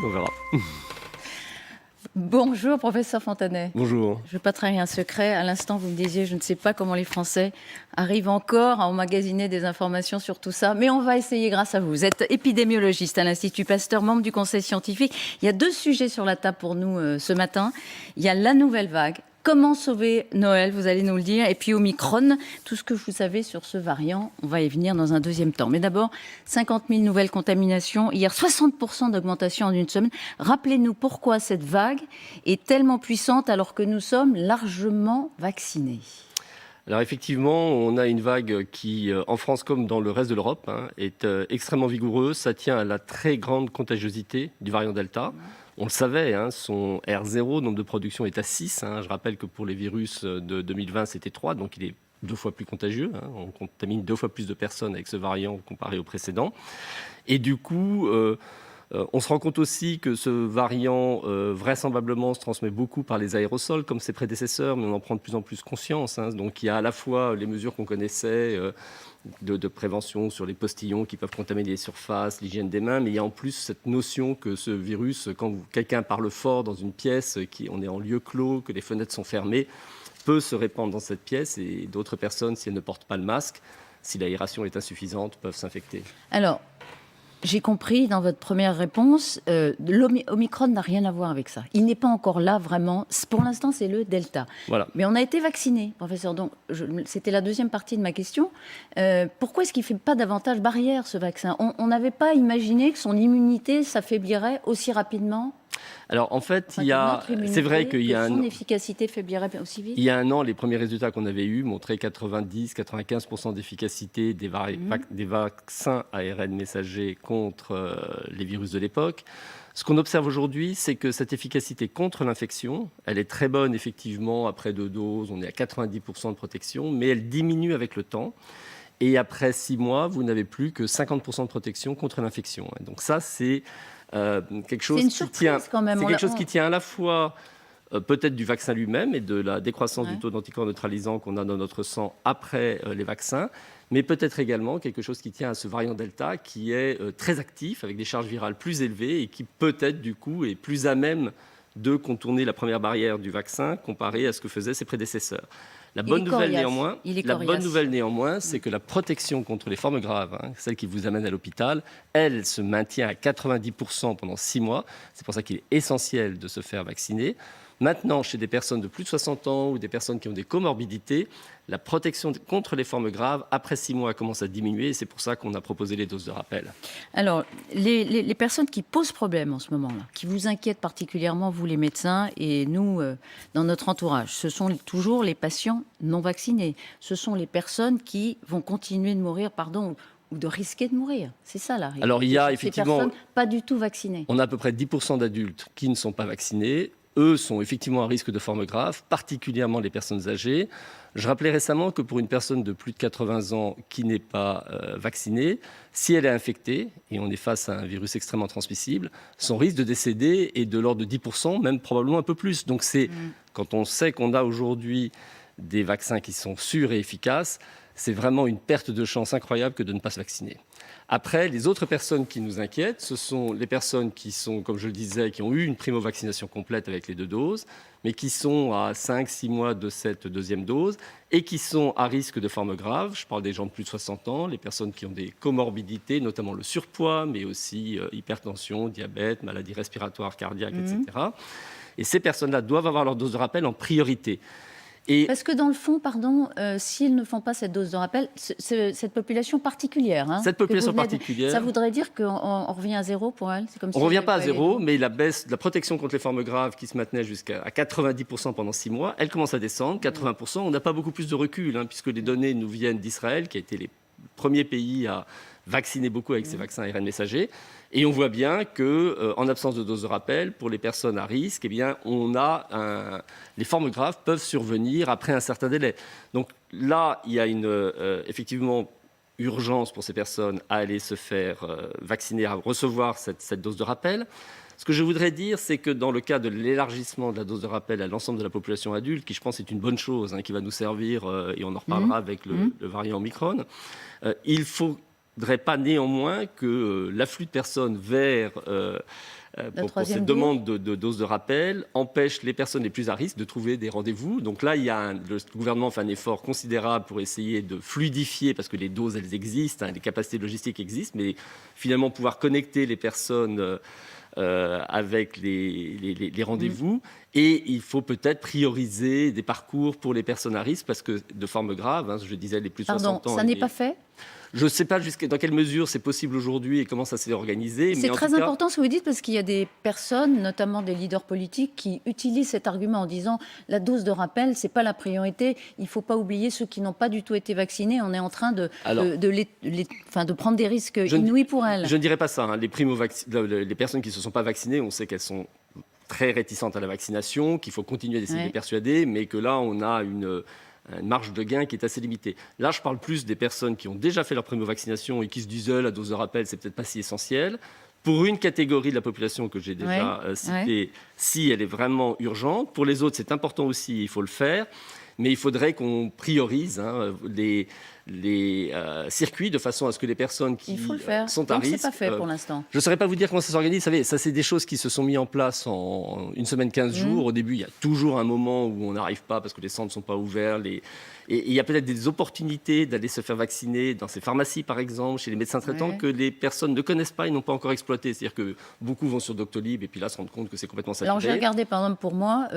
on verra. Bonjour, professeur Fontanet. Bonjour. Je ne veux pas trahir un secret. À l'instant, vous me disiez, je ne sais pas comment les Français arrivent encore à emmagasiner des informations sur tout ça, mais on va essayer grâce à vous. Vous êtes épidémiologiste à l'Institut Pasteur, membre du Conseil scientifique. Il y a 2 sujets sur la table pour nous ce matin. Il y a la nouvelle vague. Comment sauver Noël, vous allez nous le dire. Et puis Omicron, tout ce que vous savez sur ce variant, on va y venir dans un deuxième temps. Mais d'abord, 50 000 nouvelles contaminations. Hier, 60% d'augmentation en une semaine. Rappelez-nous pourquoi cette vague est tellement puissante alors que nous sommes largement vaccinés. Alors effectivement, on a une vague qui, en France comme dans le reste de l'Europe, est extrêmement vigoureuse. Ça tient à la très grande contagiosité du variant Delta. On le savait, son R0, nombre de production, est à 6. Je rappelle que pour les virus de 2020, c'était 3, donc il est 2 fois plus contagieux. On contamine 2 fois plus de personnes avec ce variant comparé au précédent. Et du coup, on se rend compte aussi que ce variant, vraisemblablement, se transmet beaucoup par les aérosols, comme ses prédécesseurs, mais on en prend de plus en plus conscience. Donc il y a à la fois les mesures qu'on connaissait de prévention sur les postillons qui peuvent contaminer les surfaces, l'hygiène des mains, mais il y a en plus cette notion que ce virus, quand quelqu'un parle fort dans une pièce, on est en lieu clos, que les fenêtres sont fermées, peut se répandre dans cette pièce et d'autres personnes, si elles ne portent pas le masque, si l'aération est insuffisante, peuvent s'infecter. Alors, j'ai compris dans votre première réponse, l'Omicron n'a rien à voir avec ça. Il n'est pas encore là vraiment. Pour l'instant, c'est le Delta. Voilà. Mais on a été vaccinés, professeur. Donc, c'était la deuxième partie de ma question. Pourquoi est-ce qu'il ne fait pas davantage barrière, ce vaccin ? On n'avait pas imaginé que son immunité s'affaiblirait aussi rapidement ? Alors en fait, c'est vrai qu'il y a son efficacité faiblirait aussi vite. Il y a un an, les premiers résultats qu'on avait eus montraient 90-95% d'efficacité des vaccins ARN messagers contre les virus de l'époque. Ce qu'on observe aujourd'hui, c'est que cette efficacité contre l'infection, elle est très bonne effectivement après 2 doses, on est à 90% de protection, mais elle diminue avec le temps. Et après 6 mois, vous n'avez plus que 50% de protection contre l'infection. Donc ça, c'est quelque chose qui tient à la fois peut-être du vaccin lui-même et de la décroissance du taux d'anticorps neutralisants qu'on a dans notre sang après les vaccins, mais peut-être également quelque chose qui tient à ce variant Delta qui est très actif, avec des charges virales plus élevées et qui peut-être du coup est plus à même de contourner la première barrière du vaccin comparé à ce que faisaient ses prédécesseurs. La bonne nouvelle néanmoins, c'est que la protection contre les formes graves, celle qui vous amène à l'hôpital, elle se maintient à 90% pendant 6 mois. C'est pour ça qu'il est essentiel de se faire vacciner. Maintenant, chez des personnes de plus de 60 ans ou des personnes qui ont des comorbidités, la protection contre les formes graves, après 6 mois, commence à diminuer. Et c'est pour ça qu'on a proposé les doses de rappel. Alors, les personnes qui posent problème en ce moment-là, qui vous inquiètent particulièrement, vous les médecins et nous, dans notre entourage, ce sont toujours les patients non vaccinés. Ce sont les personnes qui vont continuer de mourir, ou de risquer de mourir. C'est ça la réalité. Alors, il y a effectivement... Ces personnes pas du tout vaccinées. On a à peu près 10% d'adultes qui ne sont pas vaccinés. Eux sont effectivement à risque de formes graves, particulièrement les personnes âgées. Je rappelais récemment que pour une personne de plus de 80 ans qui n'est pas vaccinée, si elle est infectée, et on est face à un virus extrêmement transmissible, son risque de décéder est de l'ordre de 10%, même probablement un peu plus. Donc quand on sait qu'on a aujourd'hui des vaccins qui sont sûrs et efficaces, c'est vraiment une perte de chance incroyable que de ne pas se vacciner. Après, les autres personnes qui nous inquiètent, ce sont les personnes qui sont, comme je le disais, qui ont eu une primo-vaccination complète avec les 2 doses, mais qui sont à 5-6 mois de cette deuxième dose et qui sont à risque de formes graves. Je parle des gens de plus de 60 ans, les personnes qui ont des comorbidités, notamment le surpoids, mais aussi hypertension, diabète, maladies respiratoires, cardiaques, etc. Et ces personnes-là doivent avoir leur dose de rappel en priorité. Parce que dans le fond, s'ils ne font pas cette dose de rappel, cette population particulière, ça voudrait dire qu'on revient à zéro pour elle. On ne revient pas à zéro, mais la baisse de la protection contre les formes graves qui se maintenait jusqu'à 90% pendant 6 mois, elle commence à descendre, 80%. On n'a pas beaucoup plus de recul, puisque les données nous viennent d'Israël, qui a été les premiers pays à vacciner beaucoup avec ces vaccins ARN messagers. Et on voit bien qu'en absence de dose de rappel, pour les personnes à risque, les formes graves peuvent survenir après un certain délai. Donc là, il y a effectivement urgence pour ces personnes à aller se faire vacciner, à recevoir cette dose de rappel. Ce que je voudrais dire, c'est que dans le cas de l'élargissement de la dose de rappel à l'ensemble de la population adulte, qui je pense est une bonne chose, qui va nous servir, et on en reparlera avec le variant Omicron, il faudrait pas néanmoins que l'afflux de personnes vers pour cette demande de dose de rappel empêche les personnes les plus à risque de trouver des rendez-vous. Donc là, le gouvernement fait un effort considérable pour essayer de fluidifier, parce que les doses, elles existent, les capacités logistiques existent, mais finalement pouvoir connecter les personnes avec les rendez-vous. Et il faut peut-être prioriser des parcours pour les personnes à risque, parce que de forme grave, je disais les plus de 60 ans. Ça n'est pas fait ? Je ne sais pas dans quelle mesure c'est possible aujourd'hui et comment ça s'est organisé. C'est très important ce que vous dites, parce qu'il y a des personnes, notamment des leaders politiques, qui utilisent cet argument en disant la dose de rappel, ce n'est pas la priorité. Il ne faut pas oublier ceux qui n'ont pas du tout été vaccinés. On est en train de prendre des risques inouïs pour elles. Je ne dirais pas ça. Les personnes qui ne se sont pas vaccinées, on sait qu'elles sont très réticentes à la vaccination, qu'il faut continuer d'essayer de les persuader, mais que là, on a une marge de gain qui est assez limitée. Là, je parle plus des personnes qui ont déjà fait leur primo-vaccination et qui se disent la dose de rappel, c'est peut-être pas si essentiel. Pour une catégorie de la population que j'ai déjà citée, si elle est vraiment urgente. Pour les autres, c'est important aussi, il faut le faire. Mais il faudrait qu'on priorise les circuits de façon à ce que les personnes qui sont à risque... c'est pas fait pour l'instant. Je ne saurais pas vous dire comment ça s'organise. Vous savez, ça, c'est des choses qui se sont mises en place en une semaine, 15 jours. Au début, il y a toujours un moment où on n'arrive pas parce que les centres ne sont pas ouverts. Et il y a peut-être des opportunités d'aller se faire vacciner dans ces pharmacies, par exemple, chez les médecins traitants, que les personnes ne connaissent pas et n'ont pas encore exploité. C'est-à-dire que beaucoup vont sur Doctolib et puis là se rendent compte que c'est complètement saturé. Alors, j'ai regardé, par exemple, pour moi...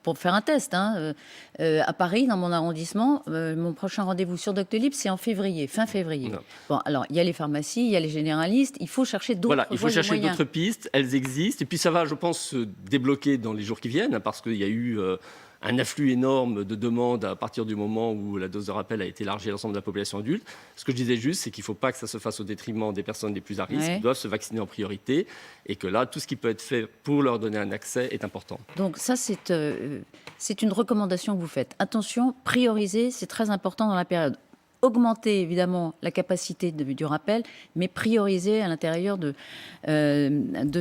pour faire un test. À Paris, dans mon arrondissement, mon prochain rendez-vous sur Doctolib, c'est en février, fin février. Non. Bon, alors, il y a les pharmacies, il y a les généralistes, il faut chercher d'autres Voilà, il faut chercher d'autres pistes, elles existent. Et puis ça va, je pense, se débloquer dans les jours qui viennent, parce qu'il y a eu un afflux énorme de demandes à partir du moment où la dose de rappel a été élargie à l'ensemble de la population adulte. Ce que je disais juste, c'est qu'il ne faut pas que ça se fasse au détriment des personnes les plus à risque, qui doivent se vacciner en priorité, et que là, tout ce qui peut être fait pour leur donner un accès est important. Donc ça, c'est une recommandation que vous faites. Attention, prioriser, c'est très important dans la période. Augmenter évidemment la capacité du rappel, mais prioriser à l'intérieur de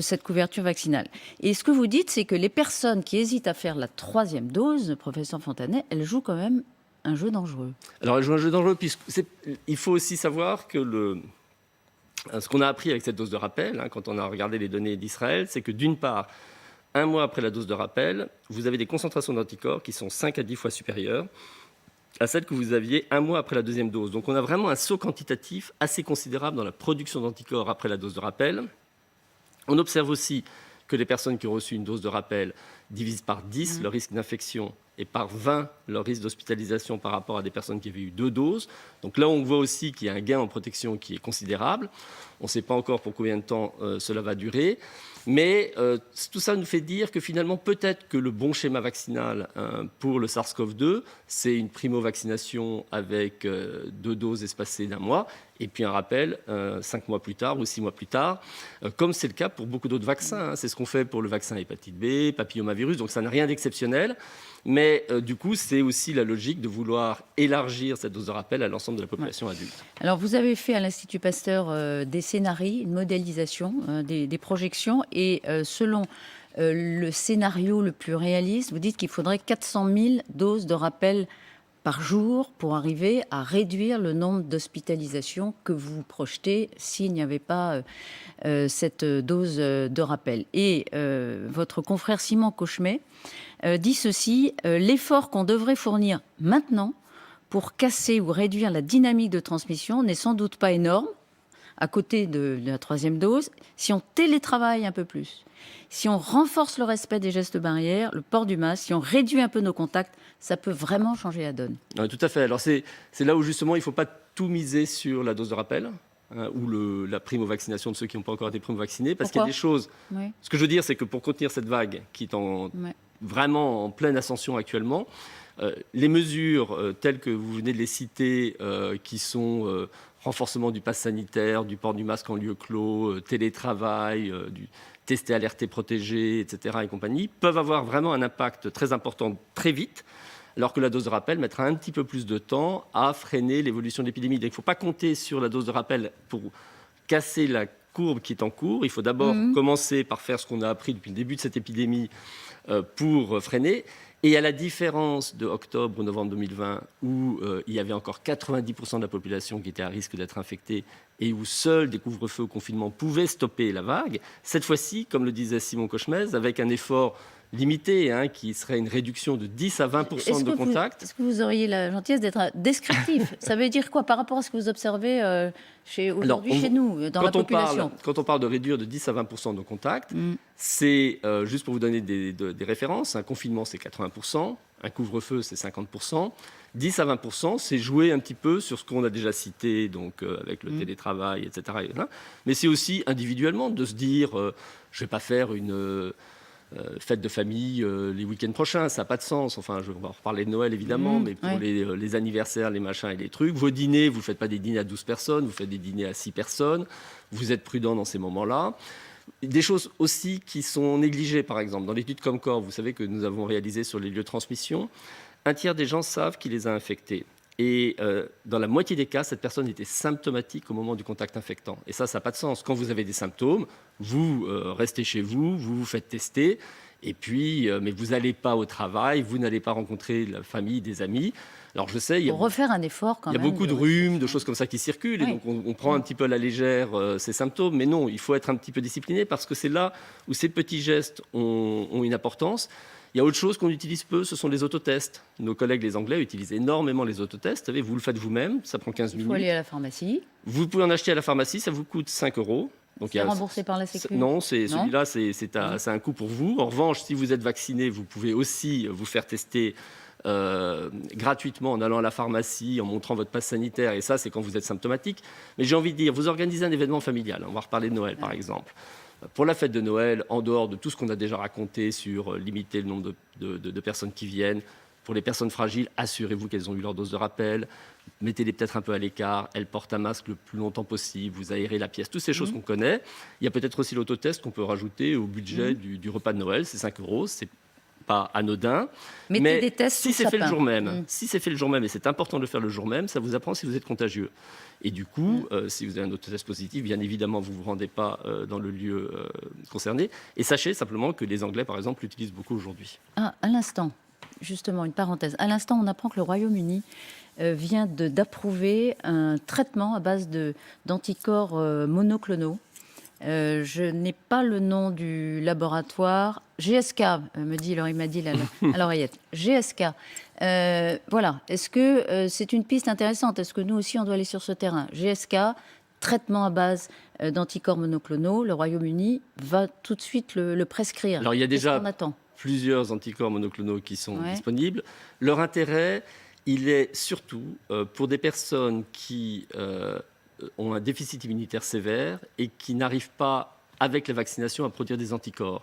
cette couverture vaccinale. Et ce que vous dites, c'est que les personnes qui hésitent à faire la 3e dose, professeur Fontanet, elles jouent quand même un jeu dangereux. Alors elles jouent un jeu dangereux, puisqu'il faut aussi savoir que ce qu'on a appris avec cette dose de rappel, quand on a regardé les données d'Israël, c'est que d'une part, un mois après la dose de rappel, vous avez des concentrations d'anticorps qui sont 5 à 10 fois supérieures à celle que vous aviez un mois après la 2e dose. Donc on a vraiment un saut quantitatif assez considérable dans la production d'anticorps après la dose de rappel. On observe aussi que les personnes qui ont reçu une dose de rappel divisent par 10 leur risque d'infection et par 20 leur risque d'hospitalisation par rapport à des personnes qui avaient eu 2 doses. Donc là, on voit aussi qu'il y a un gain en protection qui est considérable. On ne sait pas encore pour combien de temps cela va durer. Mais tout ça nous fait dire que finalement, peut-être que le bon schéma vaccinal pour le SARS-CoV-2, c'est une primo-vaccination avec 2 doses espacées d'1 mois, et puis un rappel 5 mois plus tard ou 6 mois plus tard, comme c'est le cas pour beaucoup d'autres vaccins. C'est ce qu'on fait pour le vaccin hépatite B, papillomavirus, donc ça n'a rien d'exceptionnel. Mais du coup, c'est aussi la logique de vouloir élargir cette dose de rappel à l'ensemble de la population adulte. Alors, vous avez fait à l'Institut Pasteur des scénarios, une modélisation, des projections. Et selon le scénario le plus réaliste, vous dites qu'il faudrait 400 000 doses de rappel par jour pour arriver à réduire le nombre d'hospitalisations que vous projetez s'il n'y avait pas cette dose de rappel. Et votre confrère Simon Cauchemet dit ceci, l'effort qu'on devrait fournir maintenant pour casser ou réduire la dynamique de transmission n'est sans doute pas énorme, à côté de la 3e dose, si on télétravaille un peu plus, si on renforce le respect des gestes barrières, le port du masque, si on réduit un peu nos contacts, ça peut vraiment changer la donne. Oui, tout à fait. Alors c'est là où justement il ne faut pas tout miser sur la dose de rappel ou la primo-vaccination de ceux qui n'ont pas encore été primo-vaccinés, parce qu'il y a des choses... Oui. Ce que je veux dire, c'est que pour contenir cette vague qui est vraiment en pleine ascension actuellement, les mesures telles que vous venez de les citer, qui sont renforcement du pass sanitaire, du port du masque en lieu clos, télétravail, du tester, alerter, protéger, etc. et compagnie, peuvent avoir vraiment un impact très important très vite, alors que la dose de rappel mettra un petit peu plus de temps à freiner l'évolution de l'épidémie. Donc il ne faut pas compter sur la dose de rappel pour casser la courbe qui est en cours. Il faut d'abord commencer par faire ce qu'on a appris depuis le début de cette épidémie pour freiner. Et à la différence de octobre ou novembre 2020, où il y avait encore 90% de la population qui était à risque d'être infectée et où seuls des couvre-feux au confinement pouvaient stopper la vague, cette fois-ci, comme le disait Simon Cochemez, avec un effort limité, qui serait une réduction de 10 à 20% de contacts. Est-ce que vous auriez la gentillesse d'être descriptif? Ça veut dire quoi par rapport à ce que vous observez aujourd'hui chez nous, dans la population? Quand on parle de réduire de 10 à 20% de contacts, c'est, juste pour vous donner des références, un confinement c'est 80%, un couvre-feu c'est 50%, 10 à 20%, c'est jouer un petit peu sur ce qu'on a déjà cité, donc avec le télétravail, etc. Mais c'est aussi individuellement de se dire, je ne vais pas faire une fête de famille les week-ends prochains, ça n'a pas de sens. Enfin, on va reparler de Noël évidemment, mais pour les anniversaires, les machins et les trucs, vos dîners, vous ne faites pas des dîners à 12 personnes, vous faites des dîners à 6 personnes, vous êtes prudent dans ces moments-là. Des choses aussi qui sont négligées, par exemple, dans l'étude Comcor, vous savez que nous avons réalisé sur les lieux de transmission, un tiers des gens savent qui les a infectés. Et dans la moitié des cas, cette personne était symptomatique au moment du contact infectant. Et ça n'a pas de sens. Quand vous avez des symptômes, vous restez chez vous, vous vous faites tester, et puis, mais vous n'allez pas au travail, vous n'allez pas rencontrer la famille, des amis. Alors je sais, il y a refaire un effort quand même. Il y a beaucoup de rhumes, de choses comme ça qui circulent, et donc on prend un petit peu à la légère ces symptômes, mais non, il faut être un petit peu discipliné parce que c'est là où ces petits gestes ont une importance. Il y a autre chose qu'on utilise peu, ce sont les autotests. Nos collègues les Anglais utilisent énormément les autotests. Vous le faites vous-même, ça prend 15 minutes. Il faut aller à la pharmacie. Vous pouvez en acheter à la pharmacie, ça vous coûte 5 €. Donc c'est remboursé par la Sécu? Non, celui-là, c'est un coût pour vous. En revanche, si vous êtes vacciné, vous pouvez aussi vous faire tester gratuitement en allant à la pharmacie, en montrant votre passe sanitaire, et ça, c'est quand vous êtes symptomatique. Mais j'ai envie de dire, vous organisez un événement familial, on va reparler de Noël par exemple. Pour la fête de Noël, en dehors de tout ce qu'on a déjà raconté sur limiter le nombre de personnes qui viennent, pour les personnes fragiles, assurez-vous qu'elles ont eu leur dose de rappel, mettez-les peut-être un peu à l'écart, elles portent un masque le plus longtemps possible, vous aérez la pièce, toutes ces choses qu'on connaît. Il y a peut-être aussi l'autotest qu'on peut rajouter au budget du repas de Noël, c'est 5 €, c'est pas anodin. Mettez des tests si c'est fait le jour même, si c'est fait le jour même, et c'est important de le faire le jour même, ça vous apprend si vous êtes contagieux. Et du coup, si vous avez un autotest positif, bien évidemment, vous ne vous rendez pas dans le lieu concerné. Et sachez simplement que les Anglais, par exemple, l'utilisent beaucoup aujourd'hui. À l'instant, justement, une parenthèse. À l'instant, on apprend que le Royaume-Uni vient d'approuver un traitement à base d'anticorps monoclonaux. Je n'ai pas le nom du laboratoire. GSK, il m'a dit à l'oreillette. GSK. Voilà. Est-ce que c'est une piste intéressante? Est-ce que nous aussi, on doit aller sur ce terrain? GSK, traitement à base d'anticorps monoclonaux. Le Royaume-Uni va tout de suite le prescrire. Alors, il y a déjà plusieurs anticorps monoclonaux qui sont disponibles. Leur intérêt, il est surtout pour des personnes qui ont un déficit immunitaire sévère et qui n'arrivent pas, avec la vaccination, à produire des anticorps.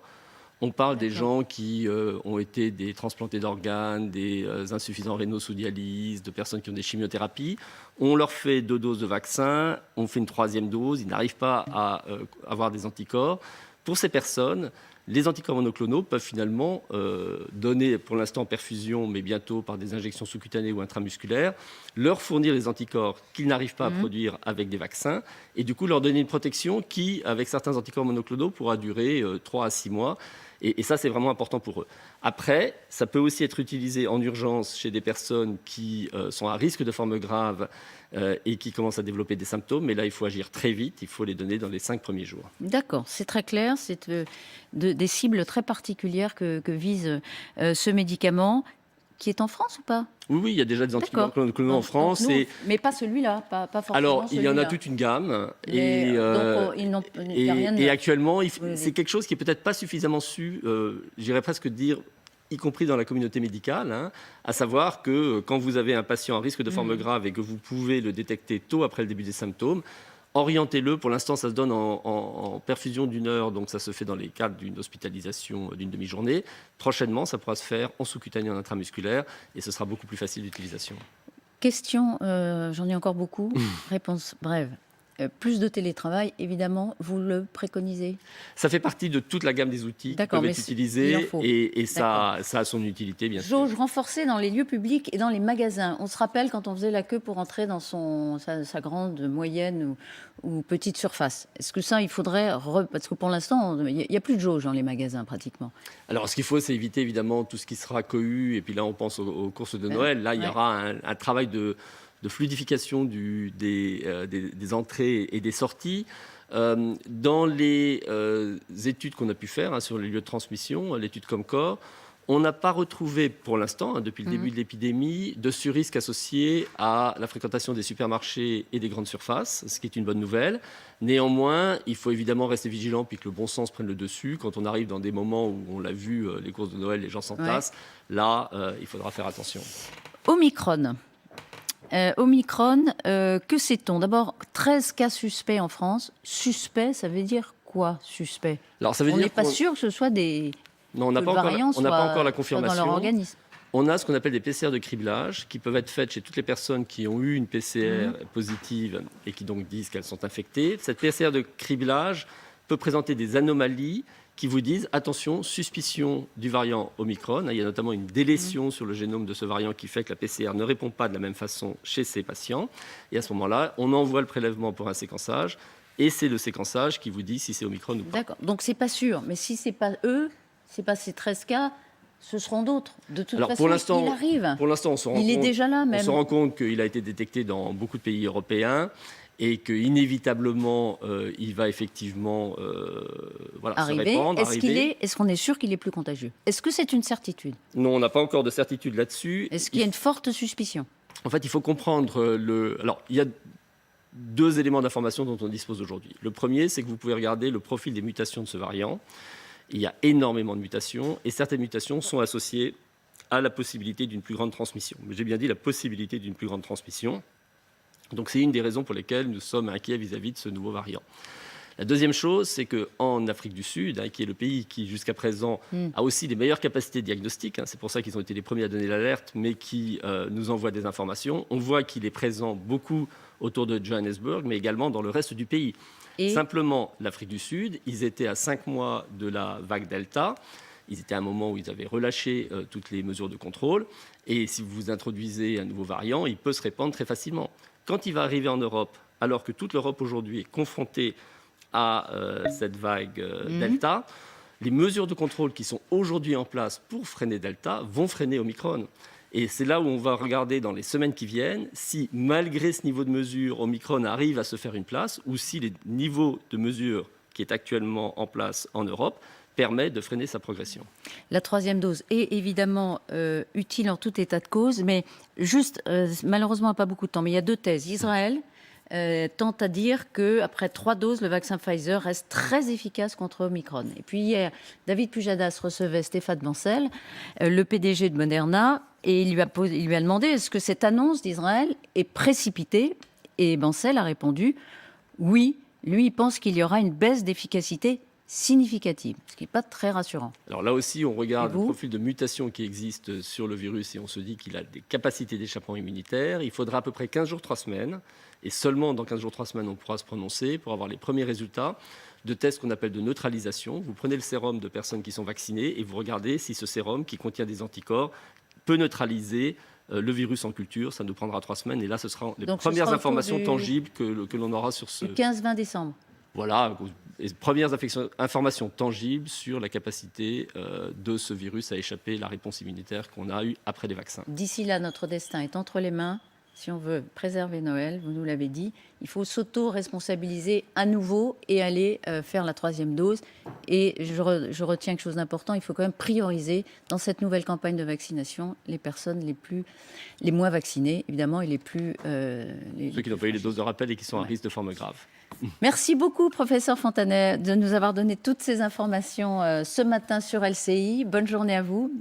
On parle des gens qui ont été des transplantés d'organes, des insuffisants rénaux sous dialyse, de personnes qui ont des chimiothérapies. On leur fait 2 doses de vaccin, on fait une 3e dose, ils n'arrivent pas à avoir des anticorps. Pour ces personnes, les anticorps monoclonaux peuvent finalement donner, pour l'instant en perfusion, mais bientôt par des injections sous-cutanées ou intramusculaires, leur fournir les anticorps qu'ils n'arrivent pas à produire avec des vaccins, et du coup leur donner une protection qui, avec certains anticorps monoclonaux, pourra durer 3 à 6 mois. Et ça, c'est vraiment important pour eux. Après, ça peut aussi être utilisé en urgence chez des personnes qui sont à risque de forme grave et qui commencent à développer des symptômes. Mais là, il faut agir très vite. Il faut les donner dans les 5 premiers jours. D'accord, c'est très clair. C'est des cibles très particulières que vise ce médicament. Qui est en France ou pas? Oui, il y a déjà des anticorps monoclonaux en France. Mais pas celui-là, pas forcément. Alors, il y en a celui-là. toute une gamme. Et actuellement, c'est quelque chose qui n'est peut-être pas suffisamment su, j'irais presque dire, y compris dans la communauté médicale, à savoir que quand vous avez un patient à risque de forme grave et que vous pouvez le détecter tôt après le début des symptômes, orientez-le. Pour l'instant, ça se donne en perfusion d'1 heure, donc ça se fait dans les cadres d'une hospitalisation d'une demi-journée. Prochainement, ça pourra se faire en sous-cutané, en intramusculaire, et ce sera beaucoup plus facile d'utilisation. Question, j'en ai encore beaucoup. Réponse brève. Plus de télétravail, évidemment, vous le préconisez? Ça fait partie de toute la gamme des outils qui peuvent être utilisés, et ça a son utilité, bien sûr. Jauge renforcée dans les lieux publics et dans les magasins. On se rappelle quand on faisait la queue pour entrer dans sa grande, moyenne ou petite surface. Est-ce que ça, il faudrait... Parce que pour l'instant, il n'y a plus de jauge dans les magasins, pratiquement. Alors, ce qu'il faut, c'est éviter, évidemment, tout ce qui sera cohue. Et puis là, on pense aux courses de Noël. Là, il y aura un travail de de fluidification des entrées et des sorties. Dans les études qu'on a pu faire sur les lieux de transmission, l'étude Comcor, on n'a pas retrouvé pour l'instant, depuis le début de l'épidémie, de surrisque associé à la fréquentation des supermarchés et des grandes surfaces, ce qui est une bonne nouvelle. Néanmoins, il faut évidemment rester vigilant puis que le bon sens prenne le dessus. Quand on arrive dans des moments où on l'a vu, les courses de Noël, les gens s'entassent, là, il faudra faire attention. Omicron. Que sait-on? D'abord, 13 cas suspects en France. Suspect, ça veut dire quoi, suspect? Alors, ça veut on dire n'est pas sûr que ce soit des... Non, on n'a pas encore la confirmation. Dans leur organisme. On a ce qu'on appelle des PCR de criblage qui peuvent être faites chez toutes les personnes qui ont eu une PCR positive et qui donc disent qu'elles sont infectées. Cette PCR de criblage peut présenter des anomalies qui vous disent attention, suspicion du variant Omicron. Il y a notamment une délétion sur le génome de ce variant qui fait que la PCR ne répond pas de la même façon chez ces patients. Et à ce moment-là, on envoie le prélèvement pour un séquençage et c'est le séquençage qui vous dit si c'est Omicron ou pas. D'accord, donc c'est pas sûr. Mais si c'est pas eux, c'est pas ces 13 cas, ce seront d'autres. De toute façon, il arrive. Pour l'instant, il est déjà là même. On se rend compte qu'il a été détecté dans beaucoup de pays européens et qu'inévitablement, il va effectivement se répandre. Est-ce qu'on est sûr qu'il est plus contagieux? Est-ce que c'est une certitude? Non, on n'a pas encore de certitude là-dessus. Est-ce qu'il y a une forte suspicion? En fait, il faut comprendre Alors, il y a deux éléments d'information dont on dispose aujourd'hui. Le premier, c'est que vous pouvez regarder le profil des mutations de ce variant. Il y a énormément de mutations et certaines mutations sont associées à la possibilité d'une plus grande transmission. Mais j'ai bien dit la possibilité d'une plus grande transmission. Donc c'est une des raisons pour lesquelles nous sommes inquiets vis-à-vis de ce nouveau variant. La deuxième chose, c'est qu'en Afrique du Sud, qui est le pays qui jusqu'à présent a aussi les meilleures capacités diagnostiques, c'est pour ça qu'ils ont été les premiers à donner l'alerte, mais qui nous envoient des informations, on voit qu'il est présent beaucoup autour de Johannesburg, mais également dans le reste du pays. Simplement, l'Afrique du Sud, ils étaient à 5 mois de la vague Delta. Ils étaient à un moment où ils avaient relâché toutes les mesures de contrôle. Et si vous introduisez un nouveau variant, il peut se répandre très facilement. Quand il va arriver en Europe, alors que toute l'Europe aujourd'hui est confrontée à cette vague Delta, les mesures de contrôle qui sont aujourd'hui en place pour freiner Delta vont freiner Omicron. Et c'est là où on va regarder dans les semaines qui viennent si, malgré ce niveau de mesure, Omicron arrive à se faire une place ou si les niveaux de mesure qui est actuellement en place en Europe permet de freiner sa progression. La troisième dose est évidemment utile en tout état de cause, mais juste, malheureusement, pas beaucoup de temps, mais il y a deux thèses. Israël tente à dire qu'après 3 doses, le vaccin Pfizer reste très efficace contre Omicron. Et puis hier, David Pujadas recevait Stéphane Bancel, le PDG de Moderna, et il lui a demandé est-ce que cette annonce d'Israël est précipitée? Et Bancel a répondu oui, lui il pense qu'il y aura une baisse d'efficacité significative, ce qui n'est pas très rassurant. Alors là aussi, on regarde le profil de mutation qui existe sur le virus et on se dit qu'il a des capacités d'échappement immunitaire. Il faudra à peu près 15 jours, 3 semaines. Et seulement dans 15 jours, 3 semaines, on pourra se prononcer pour avoir les premiers résultats de tests qu'on appelle de neutralisation. Vous prenez le sérum de personnes qui sont vaccinées et vous regardez si ce sérum qui contient des anticorps peut neutraliser le virus en culture. Ça nous prendra 3 semaines et là, ce sera les premières informations tangibles que l'on aura sur ce... Le 15-20 décembre. Voilà, les premières informations tangibles sur la capacité de ce virus à échapper à la réponse immunitaire qu'on a eue après les vaccins. D'ici là, notre destin est entre les mains. Si on veut préserver Noël, vous nous l'avez dit, il faut s'auto-responsabiliser à nouveau et aller faire la 3e dose. Et je retiens quelque chose d'important, il faut quand même prioriser dans cette nouvelle campagne de vaccination les personnes les moins vaccinées, évidemment, et ceux qui n'ont pas eu les doses de rappel et qui sont à risque de forme grave. Merci beaucoup, professeur Fontanet, de nous avoir donné toutes ces informations ce matin sur LCI. Bonne journée à vous.